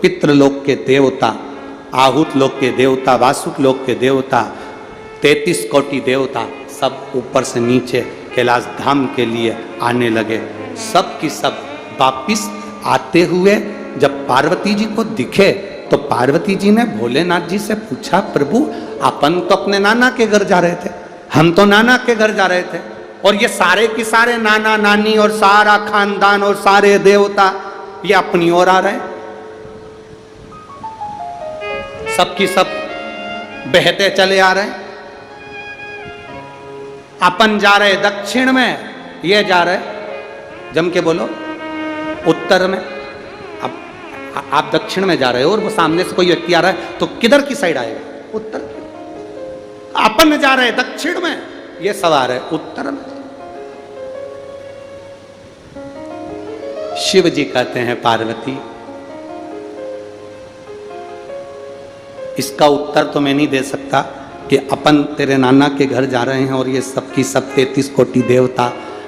पितृलोक के देवता, आहूत लोक के देवता, वासुक लोक के देवता, 33 कोटि देवता सब ऊपर से नीचे कैलाश धाम के लिए आने लगे। सब की सब वापिस आते हुए जब पार्वती जी को दिखे तो पार्वती जी ने भोलेनाथ जी से पूछा, प्रभु अपन तो अपने नाना के घर जा रहे थे, हम तो नाना के घर जा रहे थे, और ये सारे के सारे नाना नानी और सारा खानदान और सारे देवता ये अपनी ओर आ रहे, सबकी सब बहते चले आ रहे, अपन जा रहे दक्षिण में, ये जा रहे जम के बोलो उत्तर में। अब आप दक्षिण में जा रहे हो और वो सामने से कोई व्यक्ति आ रहा है तो किधर की साइड आएगा? उत्तर की। अपन जा रहे दक्षिण में, ये सवार है उत्तर में। शिव जी कहते हैं पार्वती इसका उत्तर तो मैं नहीं दे सकता कि अपन तेरे नाना के घर जा रहे हैं और ये सबकी सब 33 कोटि देवता,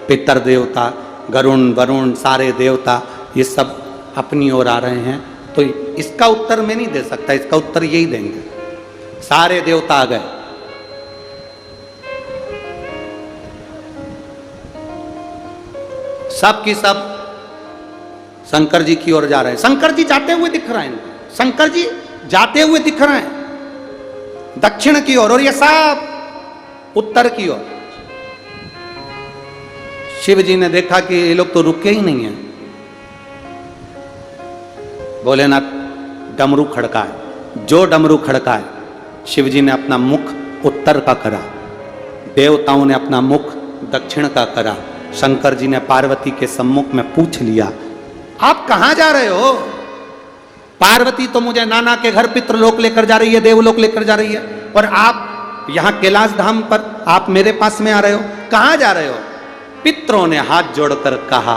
पितर देवता, गरुण वरुण सारे देवता ये सब अपनी ओर आ रहे हैं, तो इसका उत्तर मैं नहीं दे सकता। इसका उत्तर यही देंगे, सारे देवता आ गए, सब की सब शंकर जी की ओर जा रहे हैं। शंकर जी जाते हुए दिख रहे हैं, शंकर जी जाते हुए दिख रहे हैं दक्षिण की ओर और ये सब उत्तर की ओर। शिव जी ने देखा कि ये लोग तो रुके ही नहीं हैं। भोलेनाथ डमरू खड़काए, जो डमरू खड़काए शिव जी ने अपना मुख उत्तर का करा, देवताओं ने अपना मुख दक्षिण का करा। शंकर जी ने पार्वती के सम्मुख में पूछ लिया, आप कहां जा रहे हो? पार्वती तो मुझे नाना के घर पितृलोक लेकर जा रही है, देवलोक लेकर जा रही है, और आप यहां कैलाश धाम पर आप मेरे पास में आ रहे हो, कहां जा रहे हो? पितरों ने हाथ जोड़कर कहा,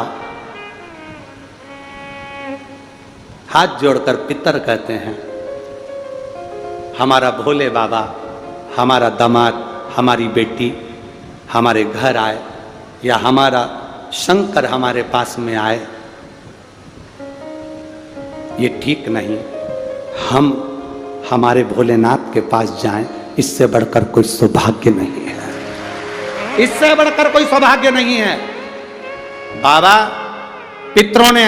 हाथ जोड़कर पितर कहते हैं, हमारा भोले बाबा, हमारा दामाद, हमारी बेटी हमारे घर आए या हमारा शंकर हमारे पास में आए, ये ठीक नहीं। हम हमारे भोलेनाथ के पास जाएं, इससे बढ़कर कोई सौभाग्य नहीं है, इससे बढ़कर कोई सौभाग्य नहीं है। बाबा पितरों ने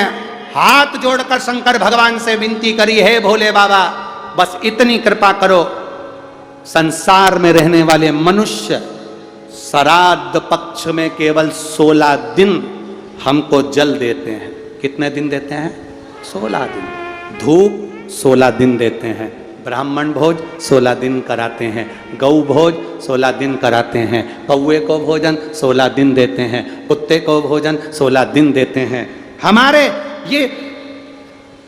हाथ जोड़कर शंकर भगवान से विनती करी, है भोले बाबा बस इतनी कृपा करो, संसार में रहने वाले मनुष्य श्राद्ध पक्ष में केवल 16 दिन हमको जल देते हैं। कितने दिन देते हैं? 16 दिन। धूप 16 दिन देते हैं, ब्राह्मण भोज 16 दिन कराते हैं, गौ भोज 16 दिन कराते हैं, कौवे को भोजन 16 दिन देते हैं, कुत्ते को भोजन 16 दिन देते हैं। हमारे ये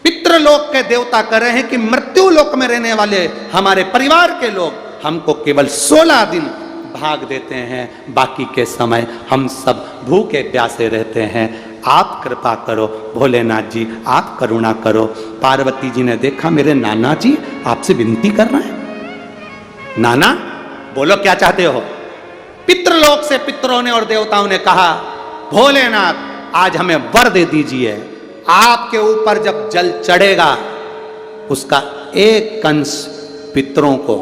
पितृलोक के देवता कह रहे हैं कि मृत्यु लोक में रहने वाले हमारे परिवार के लोग हमको केवल 16 दिन भाग देते हैं, बाकी के समय हम सब भूखे प्यासे रहते हैं। आप कृपा करो भोलेनाथ जी, आप करुणा करो। पार्वती जी ने देखा मेरे नाना जी आपसे विनती कर रहे हैं। नाना बोलो क्या चाहते हो? पितृलोक से पितरों ने और देवताओं ने कहा, भोलेनाथ आज हमें वर दे दीजिए, आपके ऊपर जब जल चढ़ेगा उसका एक कंश पितरों को,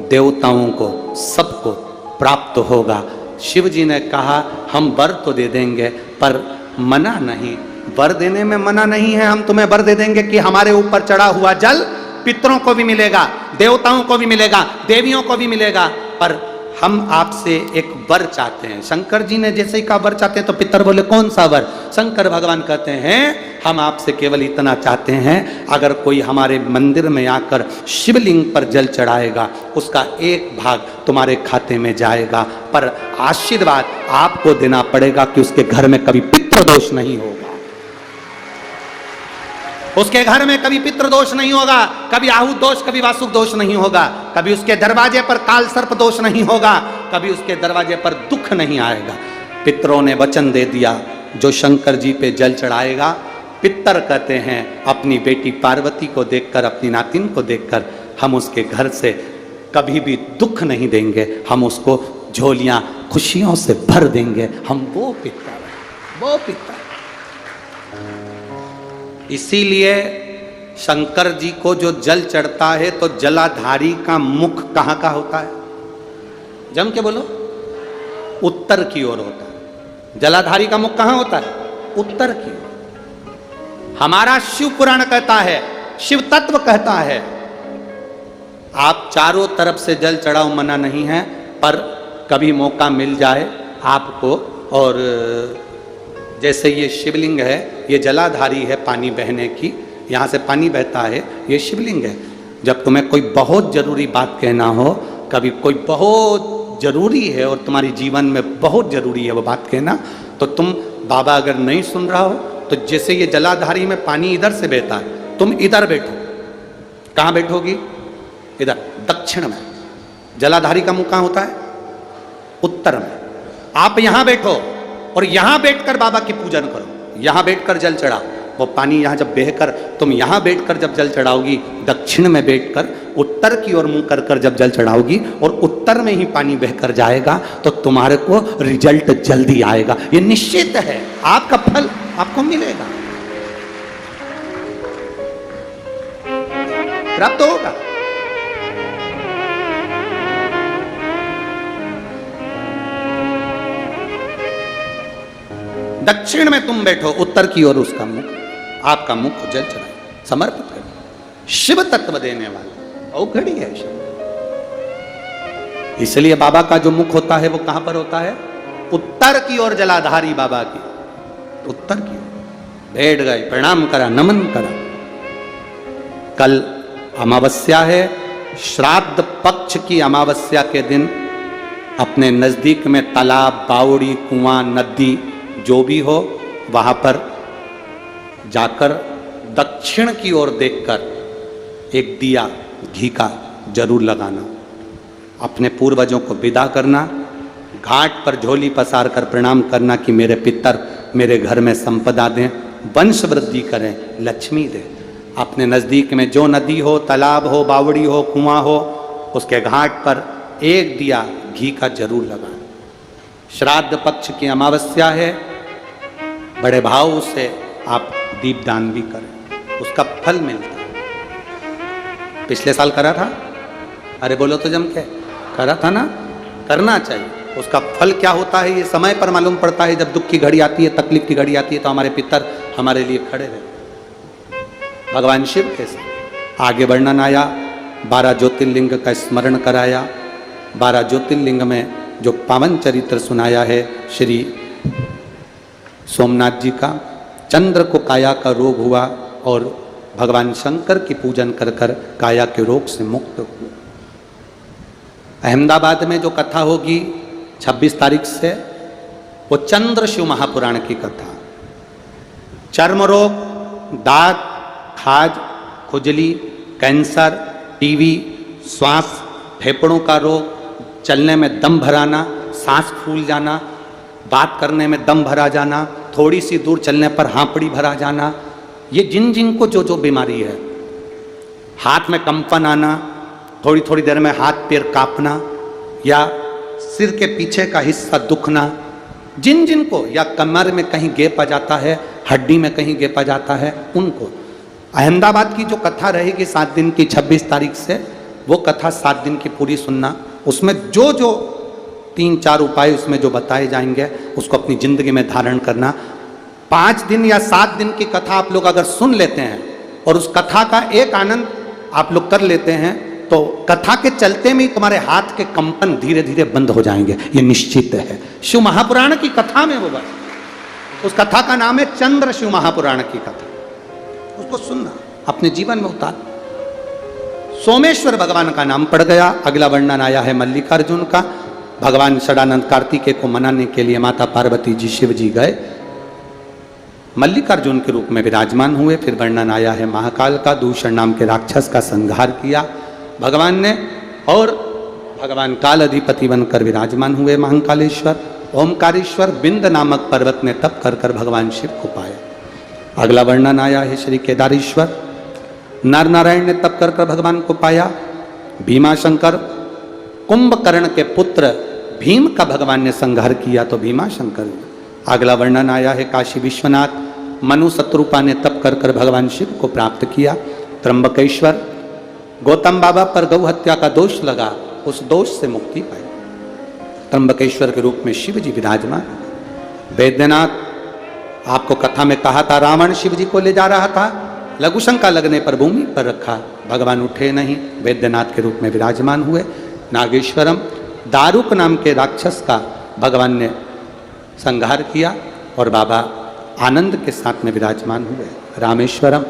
देवताओं को, सबको प्राप्त होगा। शिव जी ने कहा हम वर तो दे देंगे पर मना नहीं, वर देने में मना नहीं है, हम तुम्हें वर दे देंगे कि हमारे ऊपर चढ़ा हुआ जल पितरों को भी मिलेगा, देवताओं को भी मिलेगा, देवियों को भी मिलेगा, पर हम आपसे एक वर चाहते हैं। शंकर जी ने जैसे ही कहा वर चाहते हैं तो पितर बोले कौन सा वर? शंकर भगवान कहते हैं हम आपसे केवल इतना चाहते हैं, अगर कोई हमारे मंदिर में आकर शिवलिंग पर जल चढ़ाएगा उसका एक भाग तुम्हारे खाते में जाएगा, पर आशीर्वाद आपको देना पड़ेगा कि उसके घर में कभी पितृदोष नहीं होगा, उसके घर में कभी पितृदोष नहीं होगा, कभी आहूत दोष, कभी वासुक दोष नहीं होगा, कभी उसके दरवाजे पर काल सर्प दोष नहीं होगा, कभी उसके दरवाजे पर दुख नहीं आएगा। पितरों ने वचन दे दिया, जो शंकर जी पे जल चढ़ाएगा, पितर कहते हैं अपनी बेटी पार्वती को देखकर, अपनी नातिन को देखकर हम उसके घर से कभी भी दुख नहीं देंगे, हम उसको झोलियां खुशियों से भर देंगे। हम वो पितर हैं, वो पितर। इसीलिए शंकर जी को जो जल चढ़ता है तो जलाधारी का मुख कहाँ का होता है? जम के बोलो, उत्तर की ओर होता है। जलाधारी का मुख कहाँ होता है? उत्तर की ओर। हमारा शिव पुराण कहता है, शिव तत्व कहता है, आप चारों तरफ से जल चढ़ाओ, मना नहीं है, पर कभी मौका मिल जाए आपको, और जैसे ये शिवलिंग है, ये जलाधारी है पानी बहने की, यहाँ से पानी बहता है, ये शिवलिंग है। जब तुम्हें कोई बहुत जरूरी बात कहना हो, कभी कोई बहुत जरूरी है और तुम्हारी जीवन में बहुत जरूरी है वो बात कहना, तो तुम बाबा अगर नहीं सुन रहा हो तो जैसे ये जलाधारी में पानी इधर से बहता है, तुम इधर बैठो। कहाँ बैठोगी? इधर दक्षिण में। जलाधारी का मुख कहाँ होता है? उत्तर में। आप यहां बैठो और यहां बैठकर बाबा की पूजन करो, यहां बैठकर जल चढ़ाओ। वो पानी यहां जब बहकर, तुम यहां बैठकर जब जल चढ़ाओगी, दक्षिण में बैठकर उत्तर की ओर मुंह कर कर जब जल चढ़ाओगी और उत्तर में ही पानी बहकर जाएगा, तो तुम्हारे को रिजल्ट जल्दी आएगा। ये निश्चित है, आपका फल आपको मिलेगा, प्राप्त होगा। दक्षिण में तुम बैठो, उत्तर की ओर उसका मुख, आपका मुख जल चढ़ाए, समर्पित करो। शिव तत्व देने वाला औघड़ी है शिव। इसलिए बाबा का जो मुख होता है वो कहां पर होता है? उत्तर की ओर। जलाधारी बाबा की उत्तर की ओर बैठ गए, प्रणाम करा, नमन करा। कल अमावस्या है, श्राद्ध पक्ष की अमावस्या के दिन अपने नजदीक में तालाब, बावड़ी, कुआं, नदी जो भी हो, वहां पर जाकर दक्षिण की ओर देखकर एक दिया घी का जरूर लगाना। अपने पूर्वजों को विदा करना, घाट पर झोली पसार कर प्रणाम करना कि मेरे पितर मेरे घर में संपदा दें, वंश वृद्धि करें, लक्ष्मी दें। अपने नज़दीक में जो नदी हो, तालाब हो, बावड़ी हो, कुआं हो, उसके घाट पर एक दिया घी का जरूर लगाएं। श्राद्ध पक्ष की अमावस्या है, बड़े भाव से आप दीपदान भी करें, उसका फल मिलता है। पिछले साल करा था? अरे बोलो तो जम के, करा था ना? करना चाहिए। उसका फल क्या होता है ये समय पर मालूम पड़ता है। जब दुख की घड़ी आती है, तकलीफ की घड़ी आती है, तो हमारे पितर हमारे लिए खड़े रहे। भगवान शिव के साथ आगे वर्णन आया, 12 ज्योतिर्लिंग का स्मरण कराया। 12 ज्योतिर्लिंग में जो पावन चरित्र सुनाया है श्री सोमनाथ जी का, चंद्र को काया का रोग हुआ और भगवान शंकर की पूजन कर कर काया के रोग से मुक्त हुए। अहमदाबाद में जो कथा होगी 26 तारीख से, वो चंद्र शिव महापुराण की कथा। चर्म रोग, दाग, खाज, खुजली, कैंसर, टीबी, श्वास फेफड़ों का रोग, चलने में दम भराना, सांस फूल जाना, बात करने में दम भरा जाना, थोड़ी सी दूर चलने पर हांपड़ी भरा जाना, ये जिन जिन को जो जो बीमारी है, हाथ में कंपन आना, थोड़ी थोड़ी देर में हाथ पैर कांपना, या सिर के पीछे का हिस्सा दुखना, जिन जिन को, या कमर में कहीं गैप आ जाता है, हड्डी में कहीं गैप आ जाता है, उनको अहमदाबाद की जो कथा रहेगी 7 दिन की 26 तारीख से, वो कथा 7 दिन की पूरी सुनना। उसमें जो जो 3-4 उपाय उसमें जो बताए जाएंगे, उसको अपनी जिंदगी में धारण करना। 5 दिन या 7 दिन की कथा आप लोग अगर सुन लेते हैं और उस कथा का एक आनंद आप लोग कर लेते हैं, तो कथा के चलते में तुम्हारे हाथ के कंपन धीरे धीरे बंद हो जाएंगे, ये निश्चित है। शिव महापुराण की कथा में वो बात, उस कथा का नाम है चंद्र शिव महापुराण की कथा। उसको सुनना, अपने जीवन में उतार। सोमेश्वर भगवान का नाम पड़ गया। अगला वर्णन आया है मल्लिकार्जुन का। भगवान षडानंद कार्तिकेय को मनाने के लिए माता पार्वती जी शिव जी गए, मल्लिकार्जुन के रूप में विराजमान हुए। फिर वर्णन आया है महाकाल का, दूषण नाम के राक्षस का संहार किया भगवान ने, और भगवान काल अधिपति बनकर विराजमान हुए महाकालेश्वर। ओमकारेश्वर बिंद नामक पर्वत में तप कर कर भगवान शिव को पाया। अगला वर्णन आया है श्री केदारेश्वर। नर नारायण ने तप कर कर भगवान को पाया। भीमाशंकर, कुंभकर्ण के पुत्र भीम का भगवान ने संहार किया तो भीमाशंकर। अगला वर्णन आया है काशी विश्वनाथ। मनु शत्रुपा ने तप कर कर भगवान शिव को प्राप्त किया। त्र्यंबकेश्वर, गौतम बाबा पर गौ हत्या का दोष लगा, उस दोष से मुक्ति पाई। त्र्यंबकेश्वर के रूप में शिव जी विराजमान। वैद्यनाथ, आपको कथा में कहा था, रावण शिव जी को ले जा रहा था, लघु शंका लगने पर भूमि पर रखा, भगवान उठे नहीं, वैद्यनाथ के रूप में विराजमान हुए। नागेश्वरम, दारुक नाम के राक्षस का भगवान ने संहार किया और बाबा आनंद के साथ में विराजमान हुए। रामेश्वरम,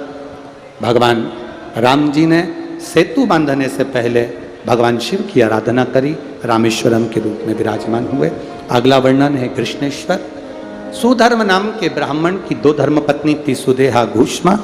भगवान राम जी ने सेतु बांधने से पहले भगवान शिव की आराधना करी, रामेश्वरम के रूप में विराजमान हुए। अगला वर्णन है कृष्णेश्वर। सुधर्म नाम के ब्राह्मण की 2 धर्मपत्नी थी, सुदेहा घूष्मा।